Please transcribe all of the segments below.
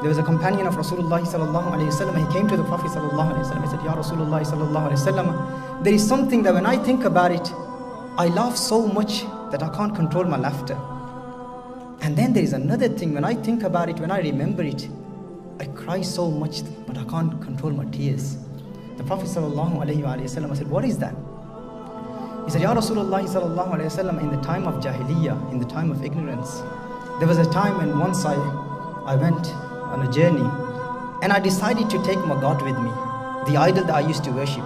There was a companion of Rasulullah sallallahu alayhi wasallam. He came to the Prophet sallallahu alayhi wasallam. He said, Ya Rasulullah sallallahu alayhi wasallam, there is something that when I think about it, I laugh so much that I can't control my laughter. And then there is another thing, when I think about it, when I remember it, I cry so much, but I can't control my tears. The Prophet sallallahu alayhi wasallam said, what is that? He said, Ya Rasulullah sallallahu alayhi wasallam, in the time of Jahiliyyah, in the time of ignorance, there was a time when once I went on a journey and I decided to take my God with me, the idol that I used to worship.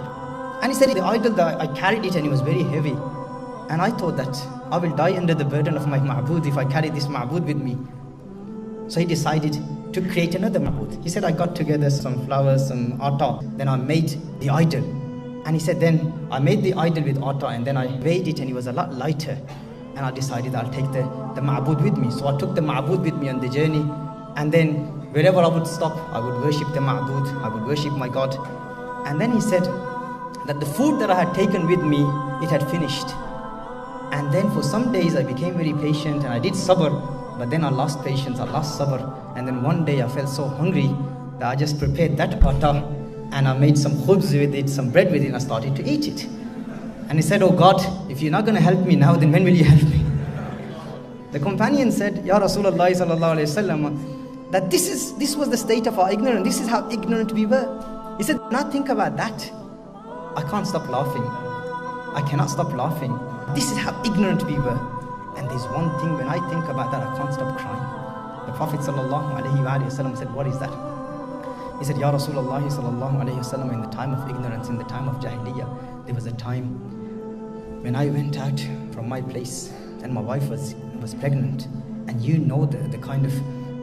And he said, the idol that I carried it and it was very heavy. And I thought that I will die under the burden of my ma'bud if I carry this ma'bud with me. So he decided to create another ma'bud. He said, I got together some flowers, some atta, then I made the idol. And he said, then I made the idol with atta and then I weighed it and it was a lot lighter. And I decided I'll take the ma'bud with me. So I took the ma'bud with me on the journey, and then wherever I would stop, I would worship the ma'bud, I would worship my God. And then he said that the food that I had taken with me, it had finished. And then for some days I became very patient and I did sabr, but then I lost patience, I lost sabr. And then one day I felt so hungry that I just prepared that atta and I made some khubz with it, some bread with it, and I started to eat it. And he said, oh God, if you're not going to help me now, then when will you help me? The companion said, Ya Rasulullah sallallahu alayhi wasallam, that this was the state of our ignorance, this is how ignorant we were. He said, when I think about that, I can't stop laughing. I cannot stop laughing. This is how ignorant we were. And there's one thing, when I think about that, I can't stop crying. The Prophet sallallahu alayhi wasallam said, what is that? He said, Ya Rasulullah sallallahu alayhi wasallam, in the time of ignorance, in the time of Jahiliyyah, there was a time when I went out from my place and my wife was pregnant. And you know the kind of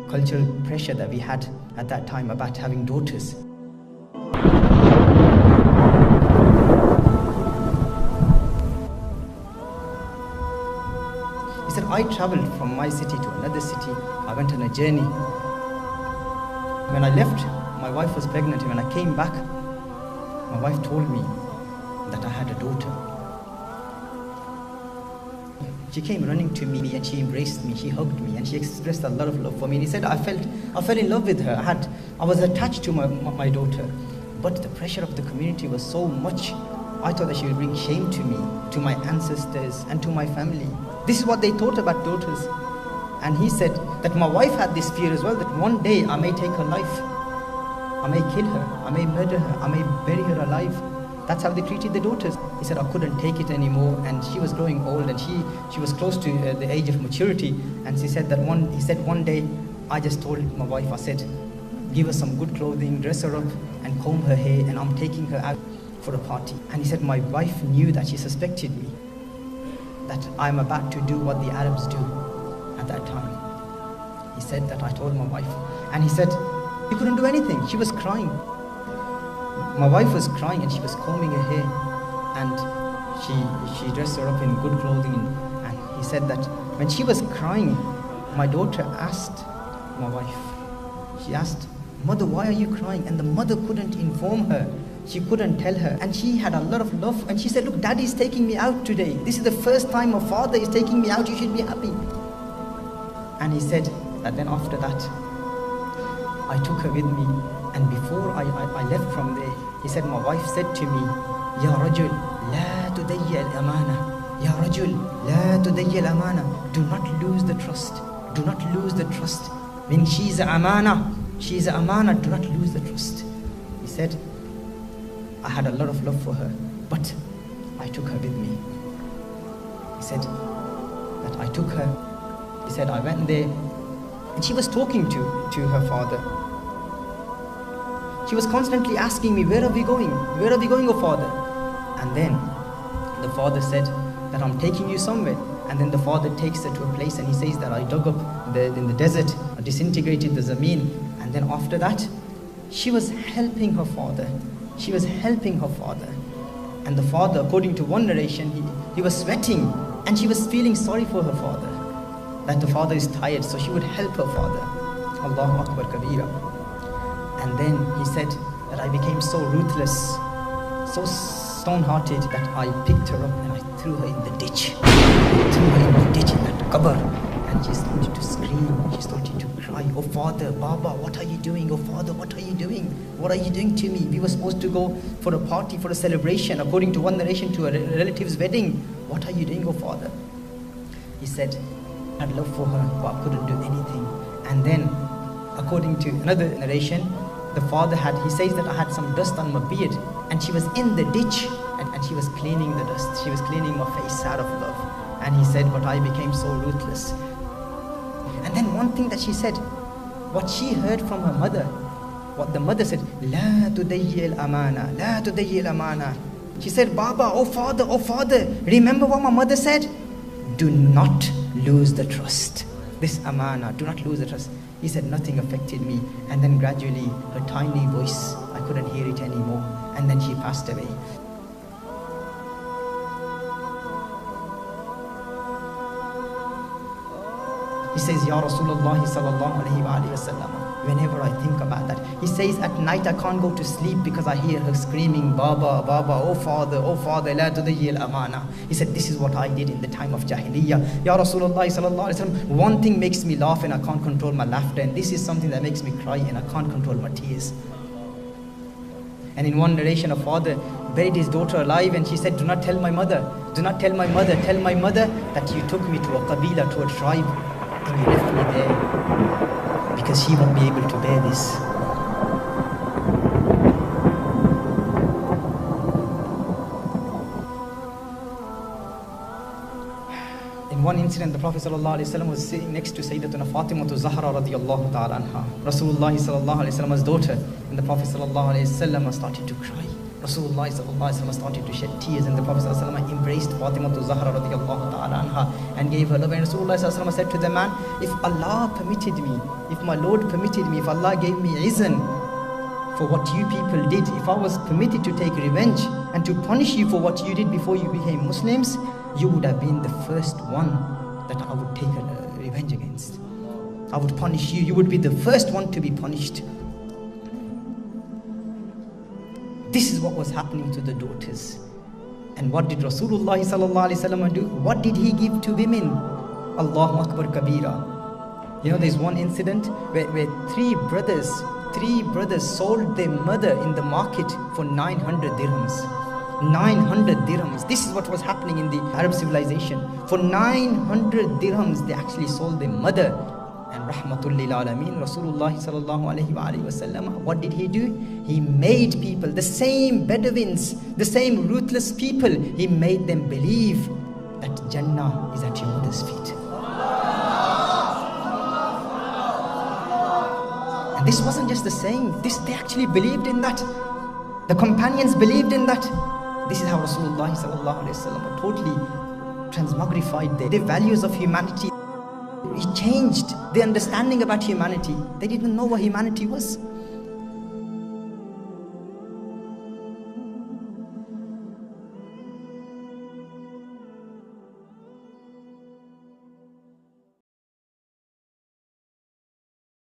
cultural pressure that we had at that time about having daughters. He said, I traveled from my city to another city. I went on a journey. When I left, my wife was pregnant, and when I came back, my wife told me that I had a daughter. She came running to me and she embraced me, she hugged me and she expressed a lot of love for me. And he said, I fell in love with her. I was attached to my daughter. But the pressure of the community was so much. I thought that she would bring shame to me, to my ancestors and to my family. This is what they thought about daughters. And he said that my wife had this fear as well, that one day I may take her life. I may kill her, I may murder her, I may bury her alive. That's how they treated the daughters. He said, I couldn't take it anymore, and she was growing old, and she was close to the age of maturity. And he said one day, I just told my wife, I said, give her some good clothing, dress her up, and comb her hair, and I'm taking her out for a party. And he said, my wife knew that she suspected me, that I'm about to do what the Arabs do at that time. He said that I told my wife, and he said, he couldn't do anything. She was crying. My wife was crying and she was combing her hair, and she dressed her up in good clothing. And he said that when she was crying, my daughter asked my wife, she asked, Mother, why are you crying? And the mother couldn't inform her. She couldn't tell her. And she had a lot of love. And she said, look, Daddy is taking me out today. This is the first time a father is taking me out. You should be happy. And he said that then after that, I took her with me. And before I left from there, he said, my wife said to me, Ya Rajul, la tudayya al-amana. Ya Rajul, la tudayya al-amana. Do not lose the trust. Do not lose the trust. When she's a amana, she's a amana, do not lose the trust. He said, I had a lot of love for her, but I took her with me. He said that I took her. He said, I went there, and she was talking to her father. She was constantly asking me, where are we going? Where are we going, oh father? And then the father said that I'm taking you somewhere. And then the father takes her to a place and he says that I dug up in the desert, I disintegrated the zameen. And then after that, she was helping her father. She was helping her father. And the father, according to one narration, he was sweating and she was feeling sorry for her father. That the father is tired, so she would help her father. Allahu Akbar Kabira. And then he said that I became so ruthless, so stone-hearted that I picked her up and I threw her in the ditch. I threw her in the ditch in that qabr. And She started to scream. She started to cry. Oh Father, Baba, what are you doing? Oh Father, what are you doing? What are you doing to me? We were supposed to go for a party, for a celebration, according to one narration, to a relative's wedding. What are you doing, oh Father? He said, I had love for her, but I couldn't do anything. And then, according to another narration, the father he says that I had some dust on my beard, and she was in the ditch, and she was cleaning the dust. She was cleaning my face out of love. And he said, but I became so ruthless. And then one thing that she said, what she heard from her mother, what the mother said, La tudayyi al-amana, La tudayyi al-amana. She said, Baba, oh Father, remember what my mother said? Do not lose the trust. This amana, do not lose the trust. He said, nothing affected me. And then gradually, her tiny voice, I couldn't hear it anymore. And then she passed away. He says, Ya Rasulullah sallallahu alayhi wa sallam. Whenever I think about that, he says, at night I can't go to sleep because I hear her screaming, Baba, Baba, oh Father, la tudayyi al-amana. He said, this is what I did in the time of Jahiliyyah. Ya Rasulullah sallallahu alayhi wa sallam, one thing makes me laugh and I can't control my laughter, and this is something that makes me cry and I can't control my tears. And in one narration, a father buried his daughter alive, and she said, do not tell my mother, tell my mother that you took me to a qabila, to a tribe, and you left me there, because she won't be able to bear this. In one incident, the Prophet ﷺ was sitting next to Sayyidatuna Fatima Zahra radiyallahu ta'ala anha, Rasulullah ﷺ's daughter, and the Prophet ﷺ started to cry. Rasulullah ﷺ started to shed tears, and the Prophet ﷺ embraced Fatima Zahra radiyallahu ta'ala anha and gave her love. And Rasulullah ﷺ said to the man, if Allah permitted me, if my Lord permitted me, if Allah gave me izn for what you people did, if I was permitted to take revenge and to punish you for what you did before you became Muslims, you would have been the first one that I would take a revenge against. I would punish you. You would be the first one to be punished. This is what was happening to the daughters. And what did Rasulullah sallallahu alaihi wasallam do? What did he give to women? Allahu Akbar Kabira. You know, there's one incident where three brothers sold their mother in the market for 900 dirhams. 900 dirhams. This is what was happening in the Arab civilization. For 900 dirhams, they actually sold their mother. And Rahmatul lil Alameen, Rasulullah sallallahu alayhi wa sallam, what did he do? He made people, the same Bedouins, the same ruthless people, he made them believe that Jannah is at your mother's feet. And this wasn't just the saying, they actually believed in that. The companions believed in that. This is how Rasulullah sallallahu alayhi wa sallam totally transmogrified their values of humanity. He changed the understanding about humanity. They didn't know what humanity was.